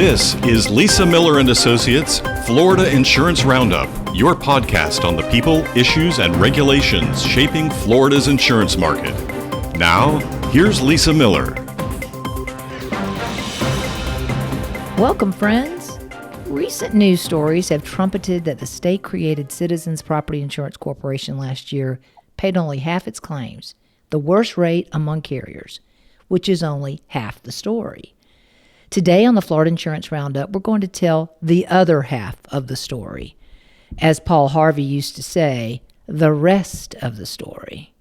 This is Lisa Miller and Associates, Florida Insurance Roundup, your podcast on the people, issues, and regulations shaping Florida's insurance market. Now, here's Lisa Miller. Welcome, friends. Recent news stories have trumpeted that the state-created Citizens Property Insurance Corporation last year paid only half its claims, the worst rate among carriers, which is only half the story. Today on the Florida Insurance Roundup, we're going to tell the other half of the story. As Paul Harvey used to say, the rest of the story.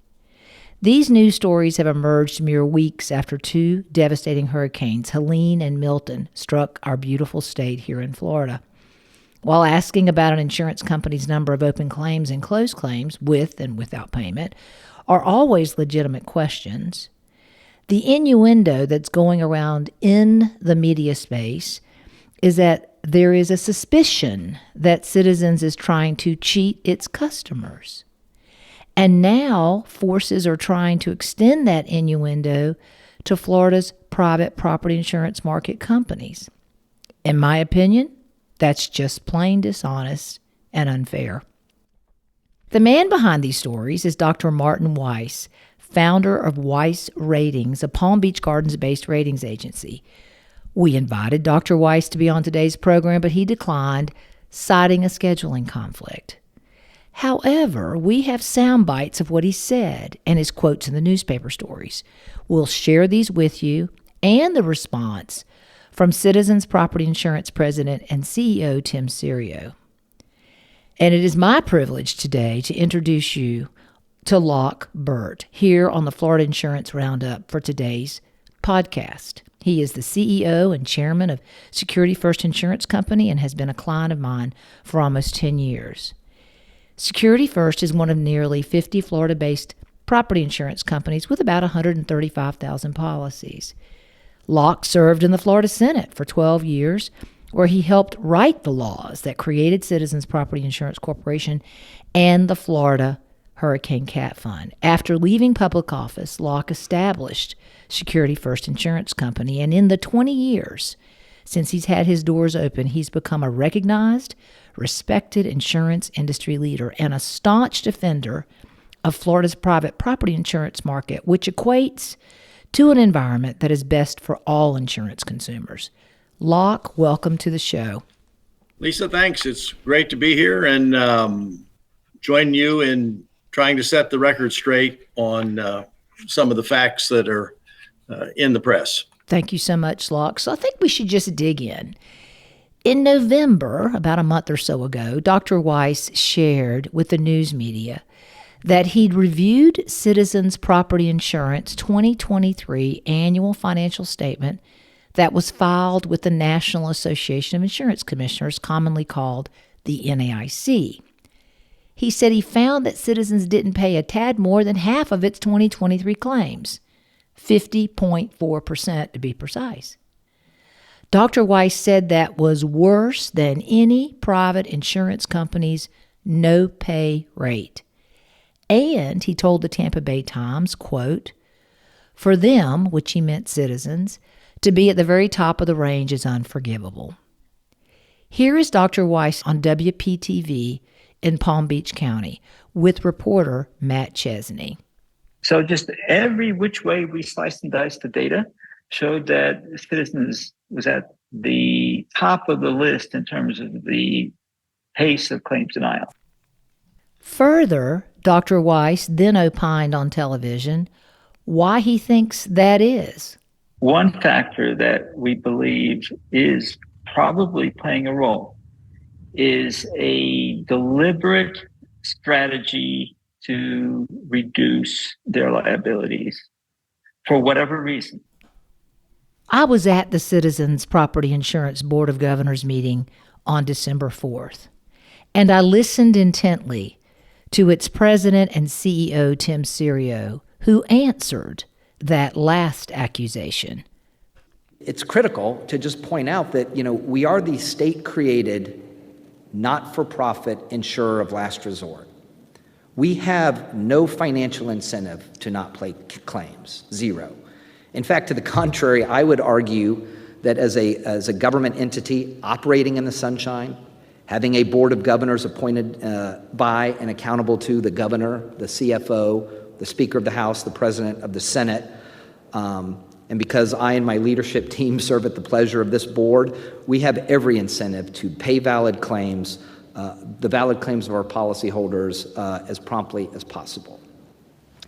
These news stories have emerged mere weeks after two devastating hurricanes, Helene and Milton, struck our beautiful state here in Florida. While asking about an insurance company's number of open claims and closed claims, with and without payment, are always legitimate questions, the innuendo that's going around in the media space is that there is a suspicion that Citizens is trying to cheat its customers. And now forces are trying to extend that innuendo to Florida's private property insurance market companies. In my opinion, that's just plain dishonest and unfair. The man behind these stories is Dr. Martin Weiss, founder of Weiss Ratings, a Palm Beach Gardens-based ratings agency. We invited Dr. Weiss to be on today's program, but he declined, citing a scheduling conflict. However, we have sound bites of what he said and his quotes in the newspaper stories. We'll share these with you and the response from Citizens Property Insurance President and CEO Tim Serio. And it is my privilege today to introduce you to Locke Burt here on the Florida Insurance Roundup for today's podcast. He is the CEO and chairman of Security First Insurance Company and has been a client of mine for almost 10 years. Security First is one of nearly 50 Florida-based property insurance companies with about 135,000 policies. Locke served in the Florida Senate for 12 years, where he helped write the laws that created Citizens Property Insurance Corporation and the Florida Hurricane Cat Fund. After leaving public office, Locke established Security First Insurance Company, and in the 20 years since he's had his doors open, he's become a recognized, respected insurance industry leader and a staunch defender of Florida's private property insurance market, which equates to an environment that is best for all insurance consumers. Locke, welcome to the show. Lisa, thanks. It's great to be here and join you in trying to set the record straight on some of the facts that are in the press. Thank you so much, Locke. So I think we should just dig in. In November, about a month or so ago, Dr. Weiss shared with the news media that he'd reviewed Citizens Property Insurance 2023 annual financial statement that was filed with the National Association of Insurance Commissioners, commonly called the NAIC. He said he found that Citizens didn't pay a tad more than half of its 2023 claims, 50.4% to be precise. Dr. Weiss said that was worse than any private insurance company's no-pay rate. And he told the Tampa Bay Times, quote, "For them," which he meant Citizens, "to be at the very top of the range is unforgivable." Here is Dr. Weiss on WPTV in Palm Beach County with reporter Matt Chesney. So just every which way we sliced and diced the data showed that Citizens was at the top of the list in terms of the pace of claims denial. Further, Dr. Weiss then opined on television why he thinks that is. One factor that we believe is probably playing a role is a deliberate strategy to reduce their liabilities for whatever reason. I was at the Citizens Property Insurance Board of Governors meeting on December 4th, and I listened intently to its president and CEO, Tim Serio, who answered that last accusation. It's critical to just point out that, we are the state-created, not-for-profit insurer of last resort. We have no financial incentive to not pay claims, zero. In fact, to the contrary, I would argue that as a government entity operating in the sunshine, having a board of governors appointed by and accountable to the governor, the CFO, the Speaker of the House, the President of the Senate, and because I and my leadership team serve at the pleasure of this board, we have every incentive to pay valid claims, the valid claims of our policyholders as promptly as possible.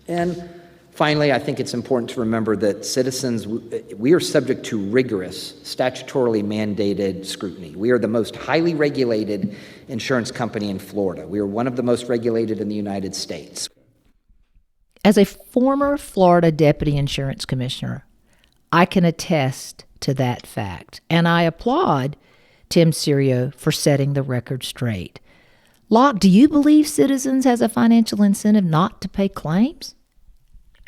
And finally, I think it's important to remember that citizens, we are subject to rigorous, statutorily mandated scrutiny. We are the most highly regulated insurance company in Florida. We are one of the most regulated in the United States. As a former Florida deputy insurance commissioner, I can attest to that fact, and I applaud Tim Serio for setting the record straight. Locke, do you believe Citizens has a financial incentive not to pay claims?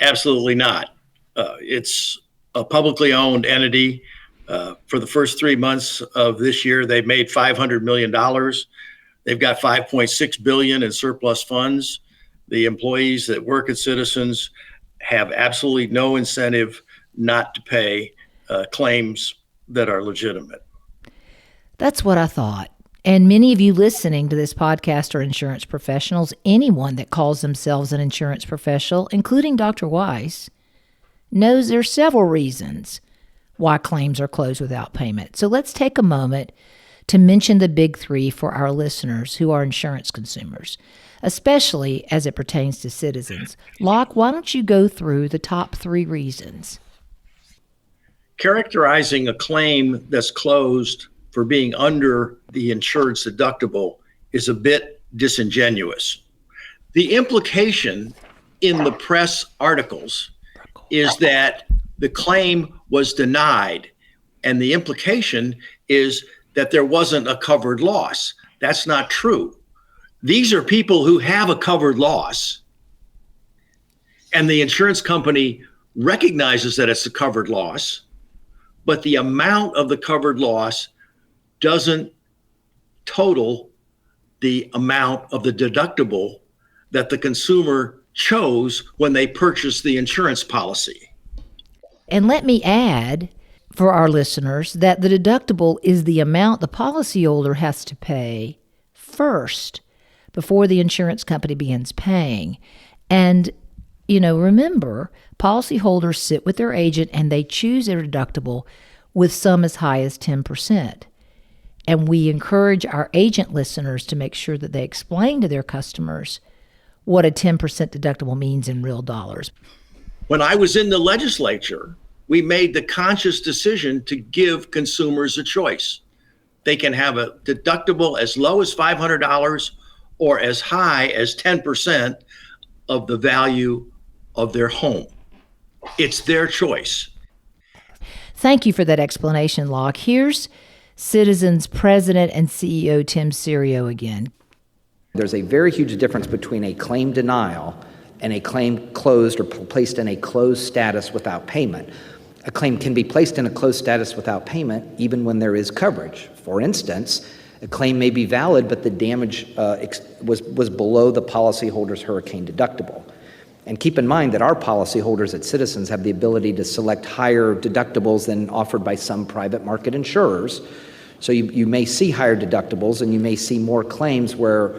Absolutely not. It's a publicly owned entity. For the first 3 months of this year, they've made $500 million. They've got $5.6 billion in surplus funds. The employees that work at Citizens have absolutely no incentive not to pay claims that are legitimate. That's what I thought. And many of you listening to this podcast are insurance professionals. Anyone that calls themselves an insurance professional, including Dr. Weiss, knows there are several reasons why claims are closed without payment. So let's take a moment to mention the big three for our listeners who are insurance consumers, especially as it pertains to Citizens. Locke, why don't you go through the top 3 reasons? Characterizing a claim that's closed for being under the insured's deductible is a bit disingenuous. The implication in the press articles is that the claim was denied, and the implication is that there wasn't a covered loss. That's not true. These are people who have a covered loss, and the insurance company recognizes that it's a covered loss, but the amount of the covered loss doesn't total the amount of the deductible that the consumer chose when they purchased the insurance policy. And let me add for our listeners that the deductible is the amount the policyholder has to pay first before the insurance company begins paying. And, remember, policyholders sit with their agent and they choose their deductible with some as high as 10%. And we encourage our agent listeners to make sure that they explain to their customers what a 10% deductible means in real dollars. When I was in the legislature, we made the conscious decision to give consumers a choice. They can have a deductible as low as $500 or as high as 10% of the value of their home. It's their choice. Thank you for that explanation, Locke. Here's Citizens President and CEO Tim Serio again. There's a very huge difference between a claim denial and a claim closed or placed in a closed status without payment. A claim can be placed in a closed status without payment even when there is coverage. For instance, a claim may be valid, but the damage was below the policyholder's hurricane deductible. And keep in mind that our policyholders at Citizens have the ability to select higher deductibles than offered by some private market insurers. So you may see higher deductibles, and you may see more claims where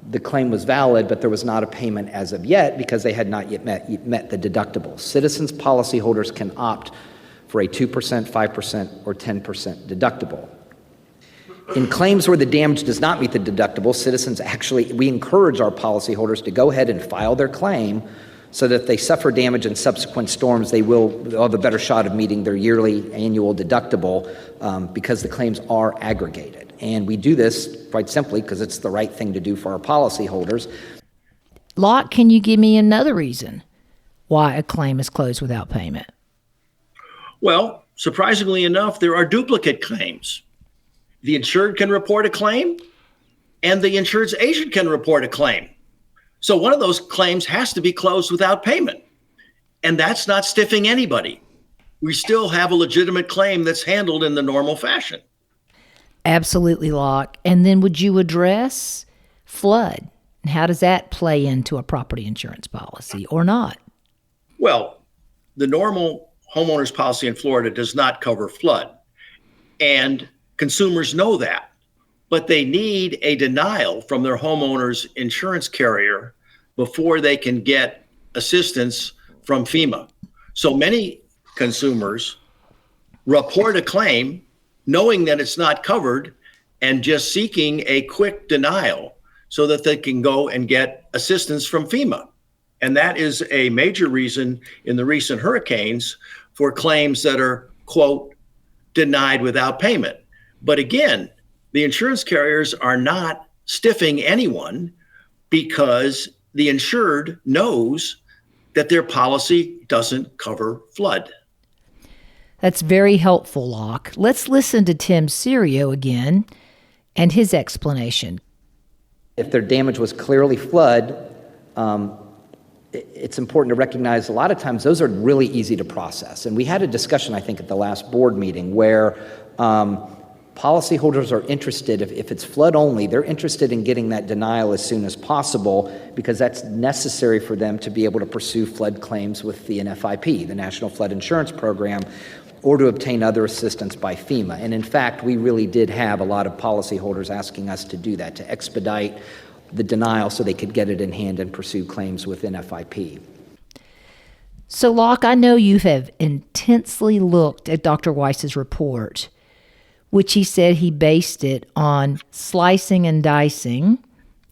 the claim was valid, but there was not a payment as of yet because they had not yet met the deductible. Citizens policyholders can opt for a 2%, 5%, or 10% deductible. In claims where the damage does not meet the deductible, Citizens we encourage our policyholders to go ahead and file their claim so that if they suffer damage in subsequent storms, they'll have a better shot of meeting their annual deductible because the claims are aggregated. And we do this quite simply because it's the right thing to do for our policyholders. Locke, can you give me another reason why a claim is closed without payment? Well, surprisingly enough, there are duplicate claims. The insured can report a claim, and the insured's agent can report a claim. So one of those claims has to be closed without payment. And that's not stiffing anybody. We still have a legitimate claim that's handled in the normal fashion. Absolutely, Locke. And then would you address flood? And how does that play into a property insurance policy or not? Well, the normal homeowners policy in Florida does not cover flood. And consumers know that, but they need a denial from their homeowner's insurance carrier before they can get assistance from FEMA. So many consumers report a claim knowing that it's not covered and just seeking a quick denial so that they can go and get assistance from FEMA. And that is a major reason in the recent hurricanes for claims that are, quote, denied without payment. But again, the insurance carriers are not stiffing anyone because the insured knows that their policy doesn't cover flood. That's very helpful, Locke. Let's listen to Tim Serio again and his explanation. If their damage was clearly flood, it's important to recognize a lot of times those are really easy to process. And we had a discussion, I think, at the last board meeting where policyholders are interested, if it's flood only, they're interested in getting that denial as soon as possible because that's necessary for them to be able to pursue flood claims with the NFIP, the National Flood Insurance Program, or to obtain other assistance by FEMA. And in fact, we really did have a lot of policyholders asking us to do that, to expedite the denial so they could get it in hand and pursue claims with NFIP. So, Locke, I know you have intensely looked at Dr. Weiss's report, which he said he based it on slicing and dicing,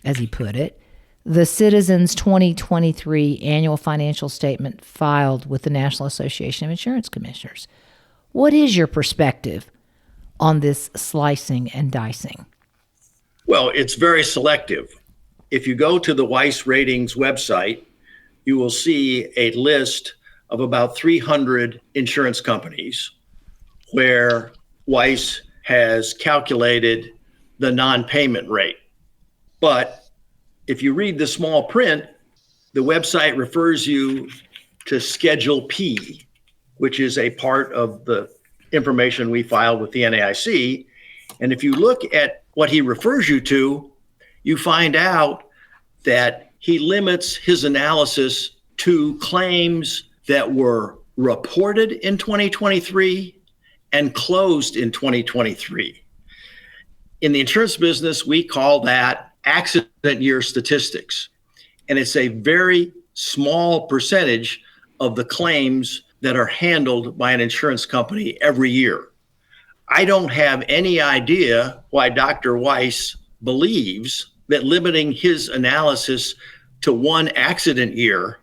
as he put it, the Citizens 2023 annual financial statement filed with the National Association of Insurance Commissioners. What is your perspective on this slicing and dicing? Well, it's very selective. If you go to the Weiss Ratings website, you will see a list of about 300 insurance companies where Weiss has calculated the non-payment rate. But if you read the small print, the website refers you to Schedule P, which is a part of the information we filed with the NAIC. And if you look at what he refers you to, you find out that he limits his analysis to claims that were reported in 2023 and closed in 2023. In the insurance business, we call that accident year statistics. And it's a very small percentage of the claims that are handled by an insurance company every year. I don't have any idea why Dr. Weiss believes that limiting his analysis to one accident year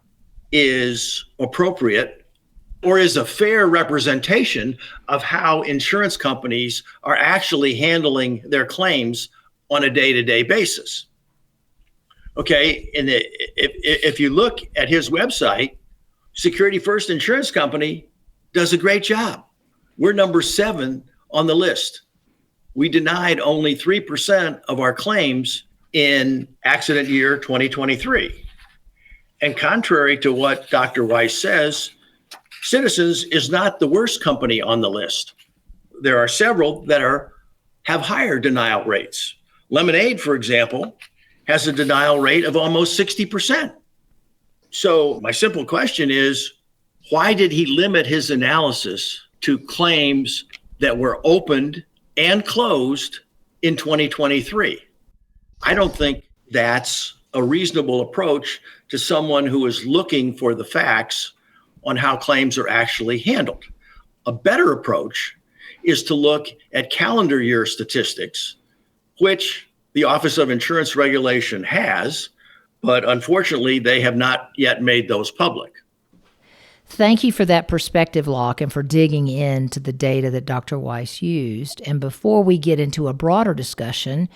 is appropriate or is a fair representation of how insurance companies are actually handling their claims on a day-to-day basis. Okay, and if you look at his website, Security First Insurance Company does a great job. We're number 7 on the list. We denied only 3% of our claims in accident year 2023. And contrary to what Dr. Weiss says, Citizens is not the worst company on the list. There are several that have higher denial rates. Lemonade, for example, has a denial rate of almost 60%. So my simple question is, why did he limit his analysis to claims that were opened and closed in 2023? I don't think that's a reasonable approach to someone who is looking for the facts on how claims are actually handled. A better approach is to look at calendar year statistics, which the Office of Insurance Regulation has, but unfortunately, they have not yet made those public. Thank you for that perspective, Locke, and for digging into the data that Dr. Weiss used. And before we get into a broader discussion,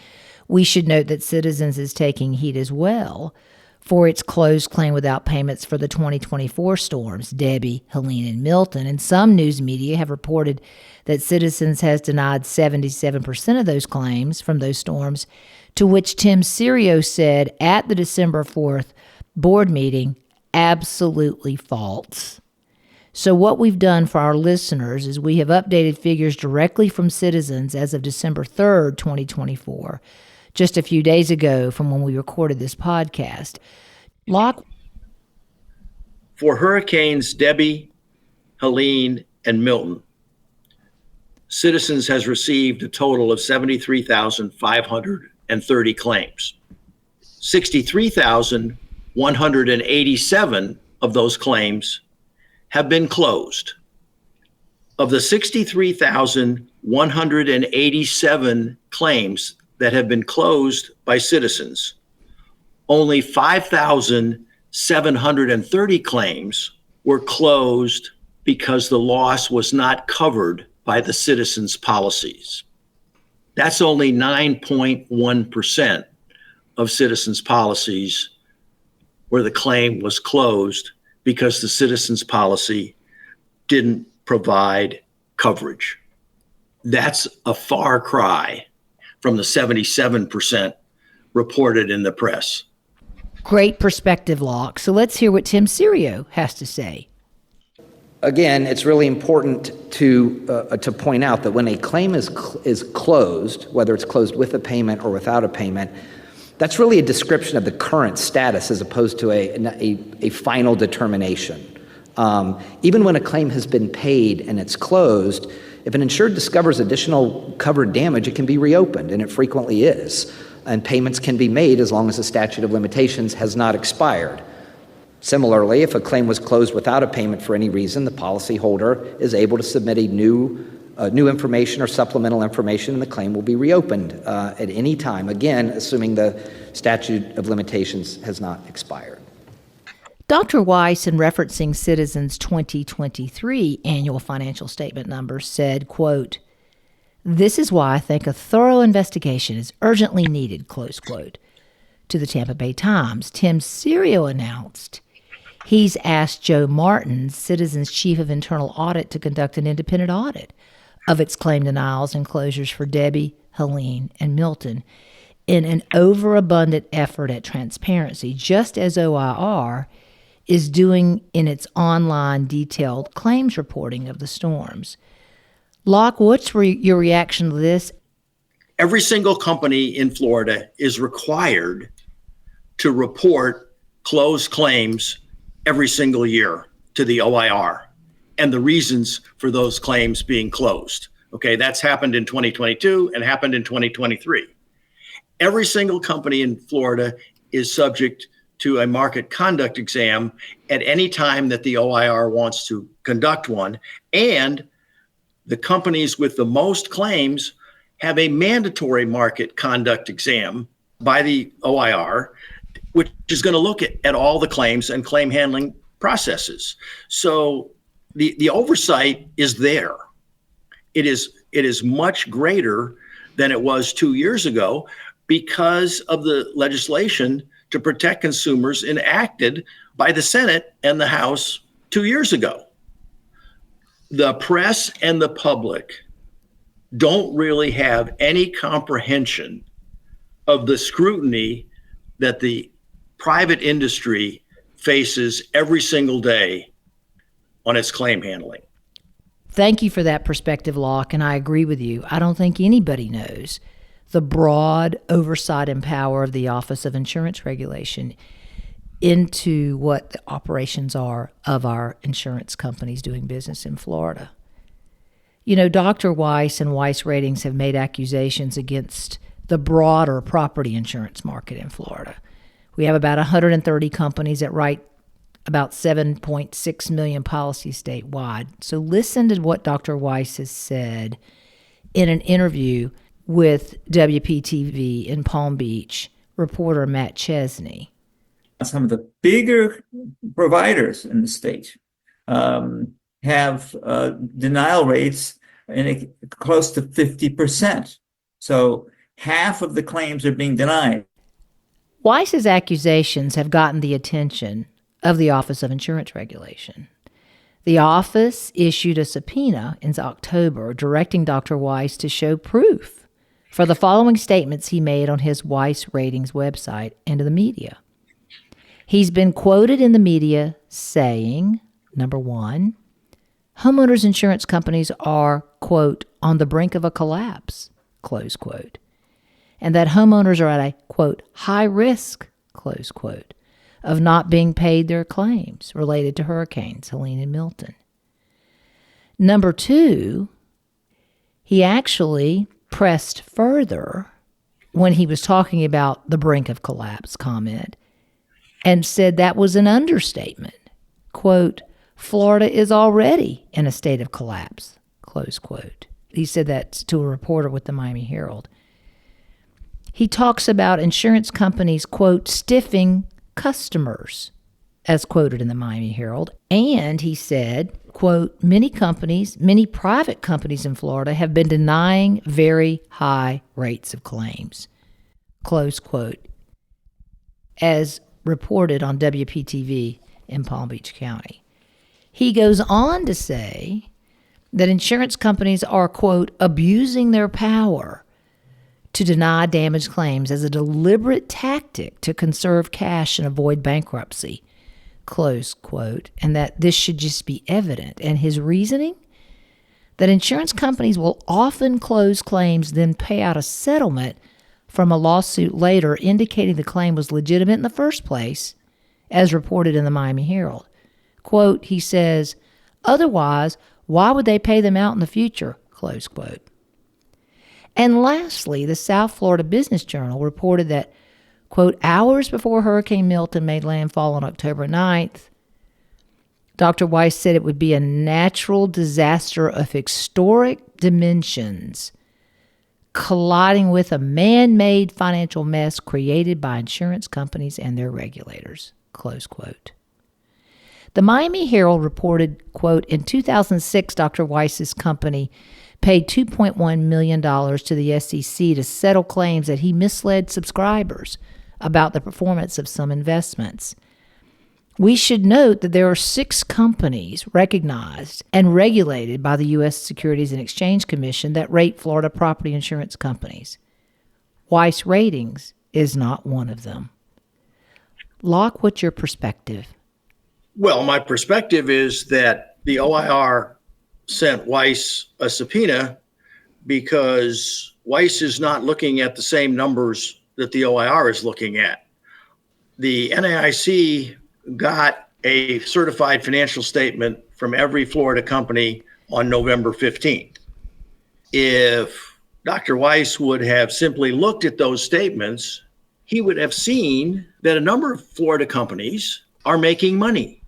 we should note that Citizens is taking heat as well for its closed claim without payments for the 2024 storms, Debbie, Helene, and Milton. And some news media have reported that Citizens has denied 77% of those claims from those storms, to which Tim Serio said at the December 4th board meeting, absolutely false. So what we've done for our listeners is we have updated figures directly from Citizens as of December 3rd, 2024, just a few days ago from when we recorded this podcast. Locke? For hurricanes Debbie, Helene, and Milton, Citizens has received a total of 73,530 claims. 63,187 of those claims have been closed. Of the 63,187 claims that have been closed by Citizens, only 5,730 claims were closed because the loss was not covered by the Citizens policies. That's only 9.1% of Citizens policies where the claim was closed because the Citizens policy didn't provide coverage. That's a far cry from the 77% reported in the press. Great perspective, Locke. So let's hear what Tim Serio has to say. Again, it's really important to point out that when a claim is closed, whether it's closed with a payment or without a payment, that's really a description of the current status as opposed to a final determination. Even when a claim has been paid and it's closed, if an insured discovers additional covered damage, it can be reopened, and it frequently is. And payments can be made as long as the statute of limitations has not expired. Similarly, if a claim was closed without a payment for any reason, the policyholder is able to submit a new information or supplemental information, and the claim will be reopened at any time, again, assuming the statute of limitations has not expired. Dr. Weiss, in referencing Citizens' 2023 annual financial statement numbers, said, quote, "This is why I think a thorough investigation is urgently needed," close quote. To the Tampa Bay Times, Tim Serio announced he's asked Joe Martin, Citizens' Chief of Internal Audit, to conduct an independent audit of its claim denials and closures for Debbie, Helene, and Milton in an overabundant effort at transparency, just as OIR is doing in its online detailed claims reporting of the storms. Locke, what's your reaction to this? Every single company in Florida is required to report closed claims every single year to the OIR and the reasons for those claims being closed. Okay, that's happened in 2022 and happened in 2023. Every single company in Florida is subject to a market conduct exam at any time that the OIR wants to conduct one. And the companies with the most claims have a mandatory market conduct exam by the OIR, which is going to look at all the claims and claim handling processes. So the oversight is there. It is much greater than it was 2 years ago because of the legislation to protect consumers enacted by the Senate and the House 2 years ago. The press and the public don't really have any comprehension of the scrutiny that the private industry faces every single day on its claim handling. Thank you for that perspective, Locke, and I agree with you. I don't think anybody knows the broad oversight and power of the Office of Insurance Regulation into what the operations are of our insurance companies doing business in Florida. You know, Dr. Weiss and Weiss Ratings have made accusations against the broader property insurance market in Florida. We have about 130 companies that write about 7.6 million policies statewide. So listen to what Dr. Weiss has said in an interview with WPTV in Palm Beach, reporter Matt Chesney. Some of the bigger providers in the state have denial rates close to 50%. So half of the claims are being denied. Weiss's accusations have gotten the attention of the Office of Insurance Regulation. The office issued a subpoena in October directing Dr. Weiss to show proof for the following statements he made on his Weiss Ratings website and to the media. He's been quoted in the media saying, number one, homeowners insurance companies are, quote, on the brink of a collapse, close quote, and that homeowners are at a, quote, high risk, close quote, of not being paid their claims related to hurricanes Helene and Milton. Number two, he actually pressed further when he was talking about the brink of collapse comment and said that was an understatement. Quote, Florida is already in a state of collapse, close quote. He said that to a reporter with the Miami Herald. He talks about insurance companies, quote, stiffing customers, as quoted in the Miami Herald. And he said, quote, many private companies in Florida have been denying very high rates of claims, close quote, as reported on WPTV in Palm Beach County. He goes on to say that insurance companies are, quote, abusing their power to deny damage claims as a deliberate tactic to conserve cash and avoid bankruptcy, close quote, and that this should just be evident. And his reasoning? That insurance companies will often close claims, then pay out a settlement from a lawsuit later, indicating the claim was legitimate in the first place, as reported in the Miami Herald. Quote, he says, otherwise, why would they pay them out in the future? Close quote. And lastly, the South Florida Business Journal reported that, quote, hours before Hurricane Milton made landfall on October 9th, Dr. Weiss said it would be a natural disaster of historic dimensions, colliding with a man-made financial mess created by insurance companies and their regulators, close quote. The Miami Herald reported, quote, in 2006, Dr. Weiss's company paid $2.1 million to the SEC to settle claims that he misled subscribers about the performance of some investments. We should note that there are 6 companies recognized and regulated by the U.S. Securities and Exchange Commission that rate Florida property insurance companies. Weiss Ratings is not one of them. Locke, what's your perspective? Well, my perspective is that the OIR sent Weiss a subpoena because Weiss is not looking at the same numbers that the OIR is looking at. The NAIC got a certified financial statement from every Florida company on November 15th. If Dr. Weiss would have simply looked at those statements, he would have seen that a number of Florida companies are making money.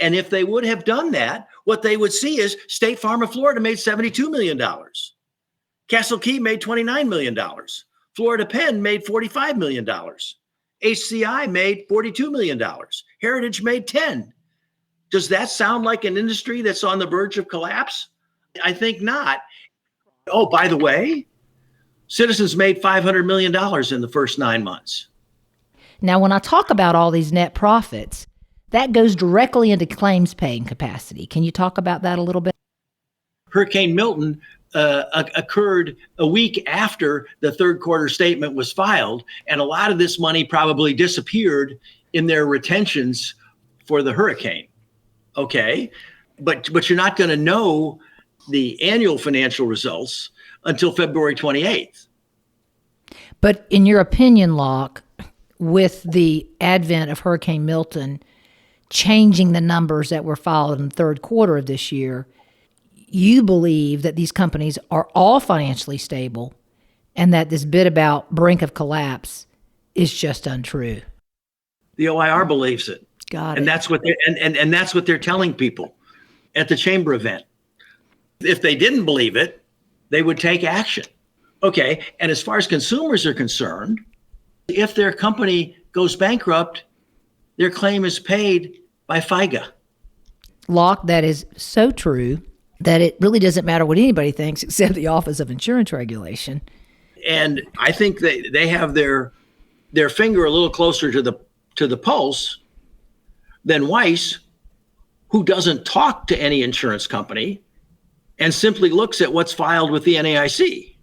And if they would have done that, what they would see is State Farm of Florida made $72 million. Castle Key made $29 million. Florida Penn made $45 million. HCI made $42 million. Heritage made 10. Does that sound like an industry that's on the verge of collapse? I think not. Oh, by the way, Citizens made $500 million in the first 9 months. Now, when I talk about all these net profits, that goes directly into claims paying capacity. Can you talk about that a little bit? Hurricane Milton occurred a week after the third quarter statement was filed, and a lot of this money probably disappeared in their retentions for the hurricane. Okay, but you're not going to know the annual financial results until February 28th. But in your opinion, Locke, with the advent of Hurricane Milton changing the numbers that were filed in the third quarter of this year, you believe that these companies are all financially stable and that this bit about brink of collapse is just untrue. The OIR believes it. Got it. And that's what and that's what they're telling people at the chamber event. If they didn't believe it, they would take action. Okay, and as far as consumers are concerned, if their company goes bankrupt, their claim is paid by FIGA. Locke, that is so true that it really doesn't matter what anybody thinks except the Office of Insurance Regulation. And I think they have their finger a little closer to the pulse than Weiss, who doesn't talk to any insurance company and simply looks at what's filed with the NAIC.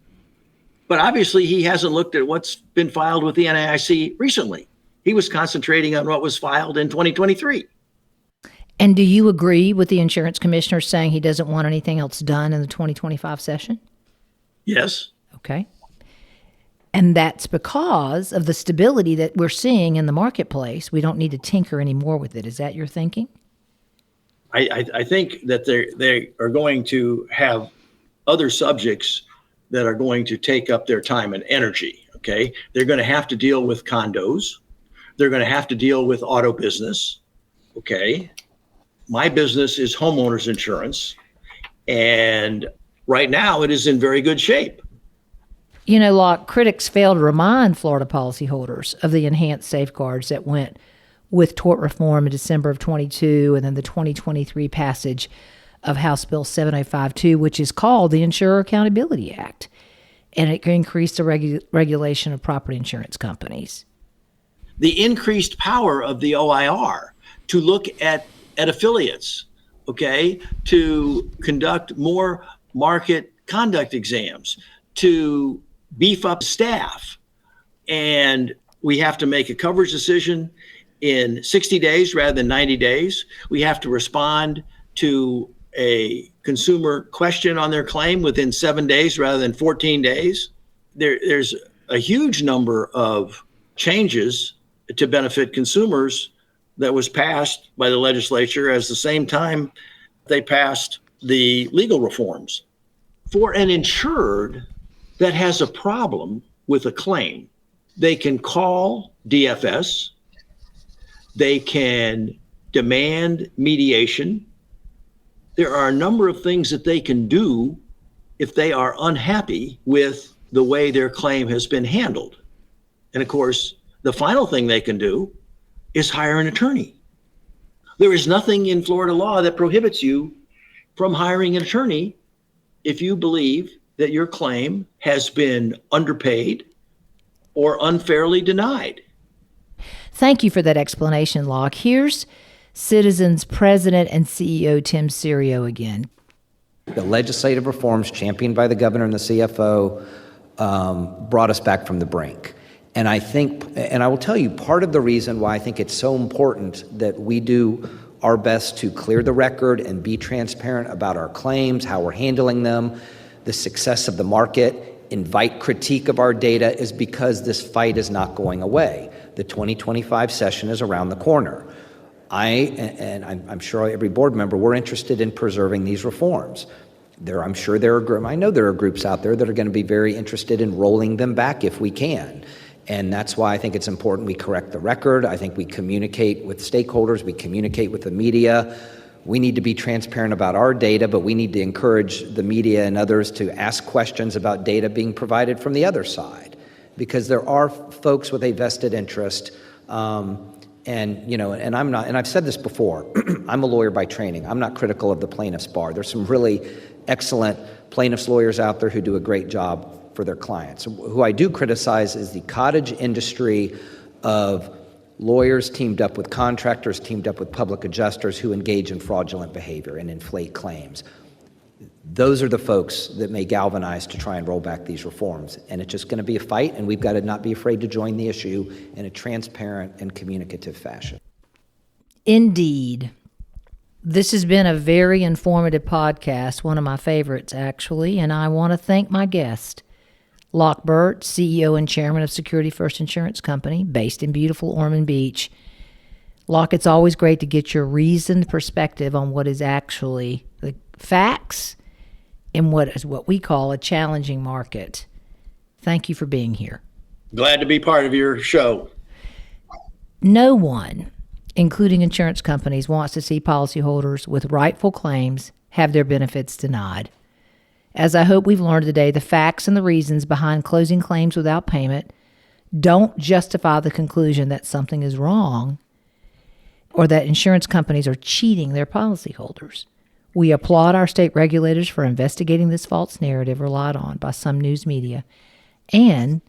But obviously he hasn't looked at what's been filed with the NAIC recently. He was concentrating on what was filed in 2023. And do you agree with the insurance commissioner saying he doesn't want anything else done in the 2025 session? Yes. Okay. And that's because of the stability that we're seeing in the marketplace. We don't need to tinker anymore with it. Is that your thinking? I think that they are going to have other subjects that are going to take up their time and energy. Okay. They're going to have to deal with condos. They're going to have to deal with auto business. Okay. My business is homeowners insurance. And right now it is in very good shape. You know, Locke, critics fail to remind Florida policyholders of the enhanced safeguards that went with tort reform in December of 22 and then the 2023 passage of House Bill 7052, which is called the Insurer Accountability Act. And it increased the regulation of property insurance companies. The increased power of the OIR to look at affiliates, okay, to conduct more market conduct exams, to beef up staff. And we have to make a coverage decision in 60 days rather than 90 days. We have to respond to a consumer question on their claim within 7 days rather than 14 days. There's a huge number of changes to benefit consumers that was passed by the legislature at the same time they passed the legal reforms. For an insured that has a problem with a claim, they can call DFS, they can demand mediation. There are a number of things that they can do if they are unhappy with the way their claim has been handled. And of course, the final thing they can do is hire an attorney. There is nothing in Florida law that prohibits you from hiring an attorney if you believe that your claim has been underpaid or unfairly denied. Thank you for that explanation, Locke. Here's Citizens President and CEO Tim Serio again. The legislative reforms championed by the governor and the CFO brought us back from the brink. And I think, and I will tell you, part of the reason why I think it's so important that we do our best to clear the record and be transparent about our claims, how we're handling them, the success of the market, invite critique of our data, is because this fight is not going away. The 2025 session is around the corner. I'm sure every board member, we're interested in preserving these reforms. I know there are groups out there that are going to be very interested in rolling them back if we can. And that's why I think it's important we correct the record. I think we communicate with stakeholders, we communicate with the media. We need to be transparent about our data, but we need to encourage the media and others to ask questions about data being provided from the other side, because there are folks with a vested interest. And I've said this before, I'm a lawyer by training. I'm not critical of the plaintiff's bar. There's some really excellent plaintiff's lawyers out there who do a great job for their clients. Who I do criticize is the cottage industry of lawyers teamed up with contractors, teamed up with public adjusters who engage in fraudulent behavior and inflate claims. Those are the folks that may galvanize to try and roll back these reforms. And it's just going to be a fight, and we've got to not be afraid to join the issue in a transparent and communicative fashion. Indeed. This has been a very informative podcast, one of my favorites, actually, and I want to thank my guest, Locke Burt, CEO and Chairman of Security First Insurance Company, based in beautiful Ormond Beach. Locke, it's always great to get your reasoned perspective on what is actually the facts in what is what we call a challenging market. Thank you for being here. Glad to be part of your show. No one, including insurance companies, wants to see policyholders with rightful claims have their benefits denied. As I hope we've learned today, the facts and the reasons behind closing claims without payment don't justify the conclusion that something is wrong or that insurance companies are cheating their policyholders. We applaud our state regulators for investigating this false narrative relied on by some news media and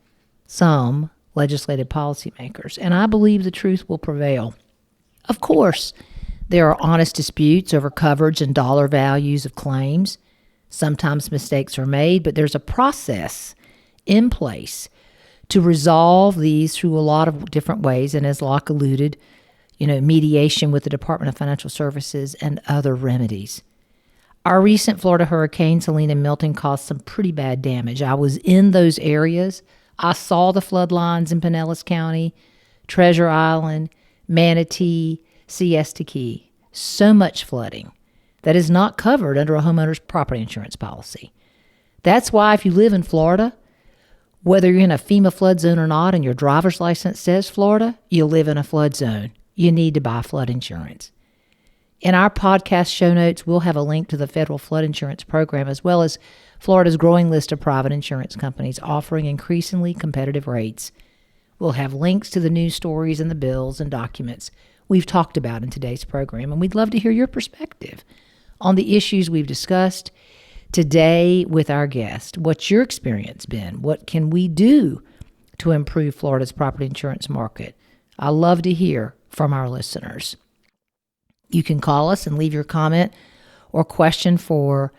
some legislative policymakers, and I believe the truth will prevail. Of course, there are honest disputes over coverage and dollar values of claims. Sometimes mistakes are made, but there's a process in place to resolve these through a lot of different ways, and as Locke alluded, mediation with the Department of Financial Services and other remedies. Our recent Florida hurricanes, Helene and Milton, caused some pretty bad damage. I was in those areas. I saw the flood lines in Pinellas County, Treasure Island, Manatee, Siesta Key. so much flooding that is not covered under a homeowner's property insurance policy. That's why if you live in Florida, whether you're in a FEMA flood zone or not and your driver's license says Florida, you live in a flood zone. You need to buy flood insurance. In our podcast show notes, we'll have a link to the federal flood insurance program as well as Florida's growing list of private insurance companies offering increasingly competitive rates. We'll have links to the news stories and the bills and documents we've talked about in today's program, and we'd love to hear your perspective on the issues we've discussed today with our guest. What's your experience been? What can we do to improve Florida's property insurance market? I love to hear from our listeners. You can call us and leave your comment or question for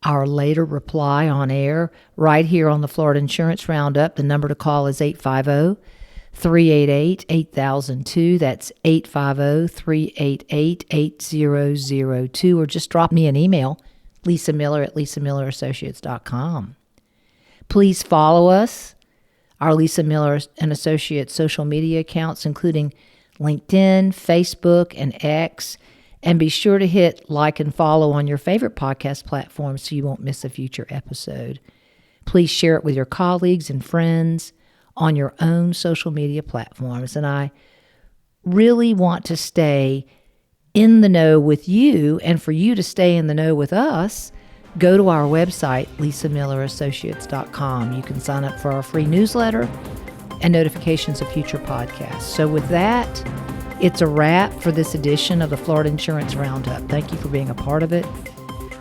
our later reply on air right here on the Florida Insurance Roundup. The number to call is 850-388-8002. That's 850-388-8002. Or just drop me an email, Lisa Miller at lisamillerassociates.com. Please follow us, our Lisa Miller and Associates social media accounts, including LinkedIn, Facebook, and X. And be sure to hit like and follow on your favorite podcast platform so you won't miss a future episode. Please share it with your colleagues and friends on your own social media platforms. And I really want to stay in the know with you, and for you to stay in the know with us, go to our website, lisamillerassociates.com. You can sign up for our free newsletter and notifications of future podcasts. So with that, it's a wrap for this edition of the Florida Insurance Roundup. Thank you for being a part of it.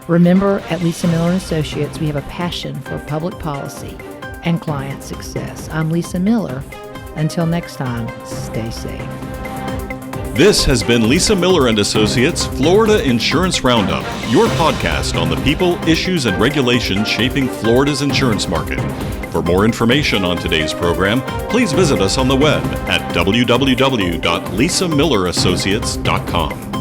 Remember, at Lisa Miller & Associates, we have a passion for public policy and client success. I'm Lisa Miller. Until next time, stay safe. This has been Lisa Miller and Associates Florida Insurance Roundup, your podcast on the people, issues, and regulations shaping Florida's insurance market. For more information on today's program, please visit us on the web at www.lisamillerassociates.com.